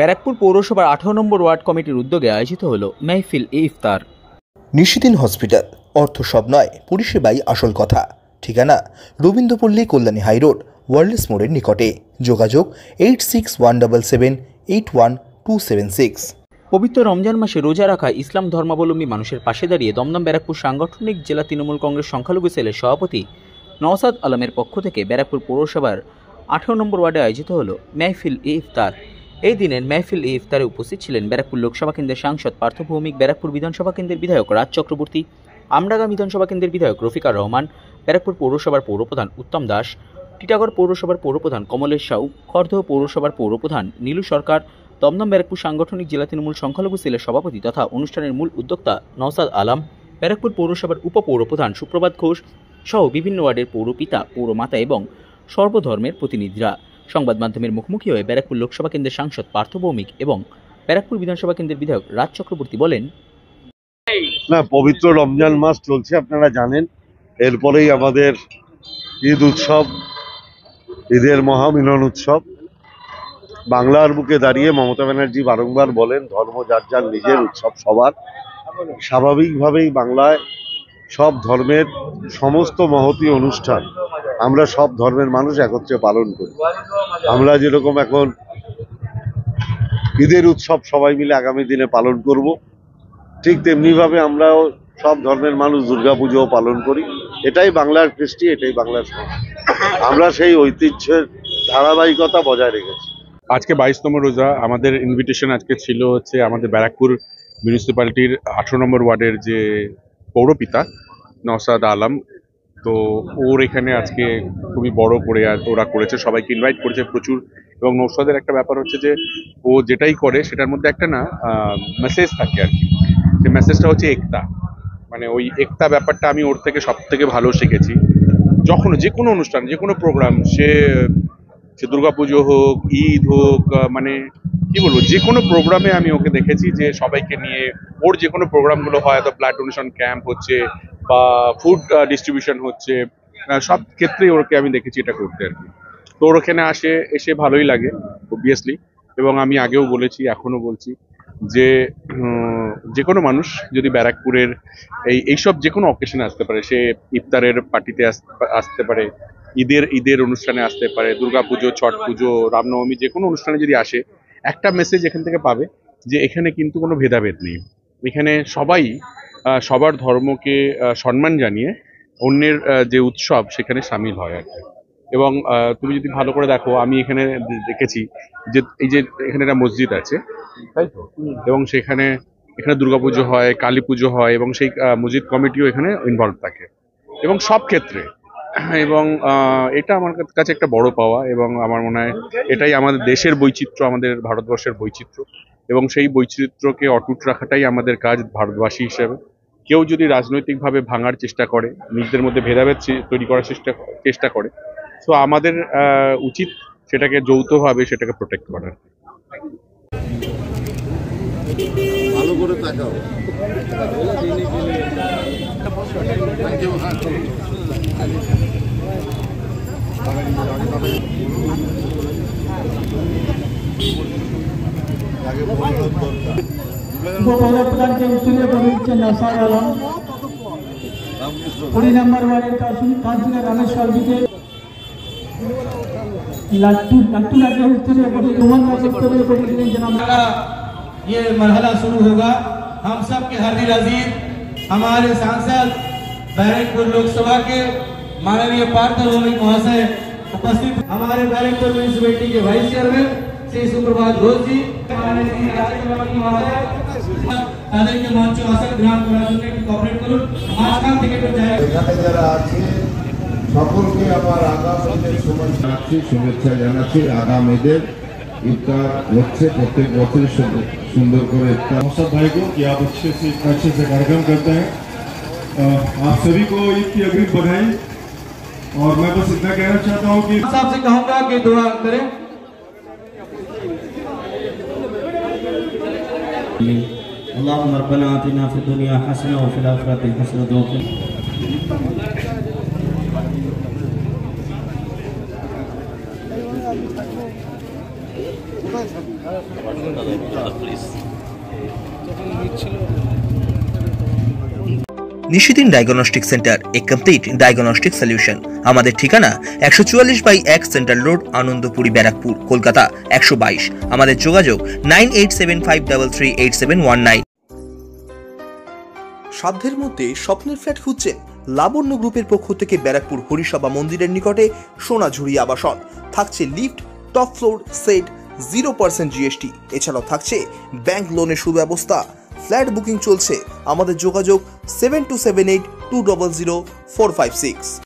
ব্যারাকপুর পৌরসভার 18 নম্বর ওয়ার্ড কমিটির উদ্যোগে আয়োজিত হলো মেহফিল ই ইফতার। নিশিদিন হসপিটাল, অর্থ সব নয়, পরিষেবাই আসল কথা। ঠিকানা রবীন্দ্রপল্লী, কল্যাণী হাইরোড, ওয়ার্ল্ডস মোড়ের নিকটে। যোগাযোগ 8617781276। পবিত্র রমজান মাসে রোজা রাখা ইসলাম ধর্মাবলম্বী মানুষের পাশে দাঁড়িয়ে দমদম ব্যারাকপুর সাংগঠনিক জেলা তৃণমূল কংগ্রেস সংখ্যালঘু সেলের সভাপতি নওসাদ আলমের পক্ষ থেকে ব্যারাকপুর পৌরসভার 18 নম্বর ওয়ার্ডে আয়োজিত হলো মেহফিল ই ইফতার। এই দিনের মেহফিল ই ইফতারে উপস্থিত ছিলেন ব্যারাকপুর লোকসভা কেন্দ্রের সাংসদ পার্থ ভৌমিক, ব্যারাকপুর বিধানসভা কেন্দ্রের বিধায়ক রাজ চক্রবর্তী, আমডাঙ্গা বিধানসভা কেন্দ্রের বিধায়ক রফিকার রহমান, ব্যারাকপুর পৌরসভার পৌরপ্রধান উত্তম দাস, টিটাগড় পৌরসভার পৌরপ্রধান কমলেশ সাউ, খড়দহ পৌরসভার পৌরপ্রধান নীলু সরকার, দমদম ব্যারাকপুর সাংগঠনিক জেলা তৃণমূল সংখ্যালঘু সেলের সভাপতি তথা অনুষ্ঠানের মূল উদ্যোক্তা নওসাদ আলম, ব্যারাকপুর পৌরসভার উপপৌরপ্রধান সুপ্রভাত ঘোষ সহ বিভিন্ন ওয়ার্ডের পৌরপিতা, পৌরমাতা এবং সর্বধর্মের প্রতিনিধিরা সংবাদ মাধ্যমের মুখোমুখি হয়ে ব্যারাকপুর লোকসভা কেন্দ্রের সাংসদ পার্থ ভৌমিক এবং ব্যারাকপুর বিধানসভা কেন্দ্রের বিধায়ক রাজ চক্রবর্তী বলেন, না, পবিত্র রমজান মাস চলছে, আপনারা জানেন। এরপরেই আমাদের ঈদ উৎসব, ঈদের মহামিলন উৎসব। বাংলার বুকে দাঁড়িয়ে মমতা ব্যানার্জি বারংবার বলেন, ধর্ম যার যার নিজের, উৎসব সবার। স্বাভাবিকভাবেই বাংলায় সব ধর্মের সমস্ত মহতী অনুষ্ঠান আমরা সব ধর্মের মানুষ একত্রে পালন করি। আমরা যেরকম এখন ঈদের উৎসব সবাই মিলে আগামী দিনে পালন করব, ঠিক তেমনিভাবে আমরাও সব ধর্মের মানুষ দুর্গাপুজোও পালন করি। এটাই বাংলার কৃষ্টি, এটাই বাংলার সংস্কৃতি। আমরা সেই ঐতিহ্যের ধারাবাহিকতা বজায় রেখেছি। আজকে 22তম রোজা। আমাদের ইনভিটেশন আজকে ছিল হচ্ছে আমাদের ব্যারাকপুর মিউনিসিপ্যালিটির 18 নম্বর ওয়ার্ডের যে পৌরপিতা নওসাদ আলম, তো ওর এখানে আজকে খুবই বড় করে ওরা করেছে, সবাইকে ইনভাইট করেছে প্রচুর। এবং নওসাদের একটা ব্যাপার হচ্ছে যে ও যেটাই করে সেটার মধ্যে একটা না মেসেজ থাকে আর কি। সেই মেসেজটা হচ্ছে একতা, মানে ওই একতা ব্যাপারটা আমি ওর থেকে সব থেকে ভালো শিখেছি। যখন যে কোনো অনুষ্ঠান, যে কোনো প্রোগ্রাম, সে দুর্গাপুজো হোক, ঈদ হোক, মানে কি বলবো, যে কোনো প্রোগ্রামে আমি ওকে দেখেছি যে সবাইকে নিয়ে ওর যে কোনো প্রোগ্রামগুলো হয়, তো ব্লাড ডোনেশন ক্যাম্প হচ্ছে বা ফুড ডিস্ট্রিবিউশন হচ্ছে, সব ক্ষেত্রেই ওকে আমি দেখেছি এটা করতে আর কি। তো ওর ওখানে এসে ভালোই লাগে অবভিয়াসলি। এবং আমি আগেও বলেছি, এখনো বলছি যে কোনো মানুষ যদি ব্যারাকপুরের এইসব যে কোনো অকেশনে আসতে পারে, সে ইফতারের পার্টিতে আসতে পারে, ঈদের অনুষ্ঠানে আসতে পারে, দুর্গাপুজো, ছট পুজো, রামনবমী, যে কোনো অনুষ্ঠানে যদি আসে, একটা মেসেজ এখান থেকে পাবে যে এখানে কিন্তু কোনো ভেদাভেদ নেই। এখানে সবাই সবার ধর্মকে সম্মান জানিয়ে অন্যের যে উৎসব সেখানে সামিল হয় আর কি। এবং তুমি যদি ভালো করে দেখো, আমি এখানে দেখেছি যে এই যে এখানে একটা মসজিদ আছে, তাই তো, এবং এখানে দুর্গাপুজো হয়, কালী পুজো হয়, এবং সেই মসজিদ কমিটিও এখানে ইনভলভ থাকে এবং সব ক্ষেত্রে। এবং এটা আমার কাছে একটা বড় পাওয়া, এবং আমার মনে হয় এটাই আমাদের দেশের বৈচিত্র্য, আমাদের ভারতবর্ষের বৈচিত্র্য, এবং সেই বৈচিত্র্যকে অটুট রাখাটাই আমাদের কাজ ভারতবাসী হিসেবে। কেউ যদি রাজনৈতিকভাবে ভাঙার চেষ্টা করে, নিজেদের মধ্যে ভেদাভেদ তৈরি করার চেষ্টা করে, তো আমাদের উচিত সেটাকে যৌথভাবে সেটাকে প্রোটেক্ট করার। ভালো করে তাকাও। উপপ্রধান के स्तरीय पदवीचे नौसाद आलम, 20 number ward councillor Rameshwar ji के लट्टू लगे स्तरीय पदवी जनाब ये मरहला शुरू होगा। हम सब के हार्दिक अजीज हमारे सांसद बैरकपुर लोकसभा के माननीय पार्थ भौमिक महाशय उपस्थित, हमारे बैरकपुर म्यूनिसिपैलिटी के वाइस चेयरमैन श्री सुप्रभात घोष जी, हमारे श्री राजचक्रवर्ती महाशय, তাদেরকে মঞ্চে আসার গ্রাম করার জন্য একটু কোঅপারেট করুন। মাঝখান থেকে একটু জায়গা, এখানে যারা আছে সকলকে আমার আগাম ঈদের শুভেচ্ছা জানাচ্ছি। আগাম ঈদের इफ्तार होते प्रत्येक बच्चे सुंदर को सब भाई को कि आप अच्छे से कार्यक्रम करते हैं। आप सभी को ईद की अग्रिम बधाई। और मैं बस इतना कहना चाहता हूँ कि सबसे कहूँगा कि दुआ करें। अल्लाहुम्मा रब्बना आतिना फिद दुनिया हसना व फिल आखिरति हसना व নিশিদিন ডায়াগনস্টিক সেন্টার, এ কমপ্লিট ডায়াগনস্টিক সলিউশন। আমাদের ঠিকানা 144/1 সেন্ট্রাল রোড, আনন্দপুরি, ব্যারাকপুর, কলকাতা 122। আমাদের যোগাযোগ 9875338719। সাধ্যের মধ্যে স্বপ্নের ফ্ল্যাট খুঁজছেন? লাবণ্য গ্রুপের পক্ষ থেকে ব্যারাকপুর হরিসভা মন্দিরের নিকটে সোনাঝুরি আবাসন। থাকছে lift, top floor, set, 0% GST। এছাড়াও থাকছে ব্যাংক লোনের সুব্যবস্থা। ফ্ল্যাট বুকিং চলছে। আমাদের যোগাযোগ 7278200456।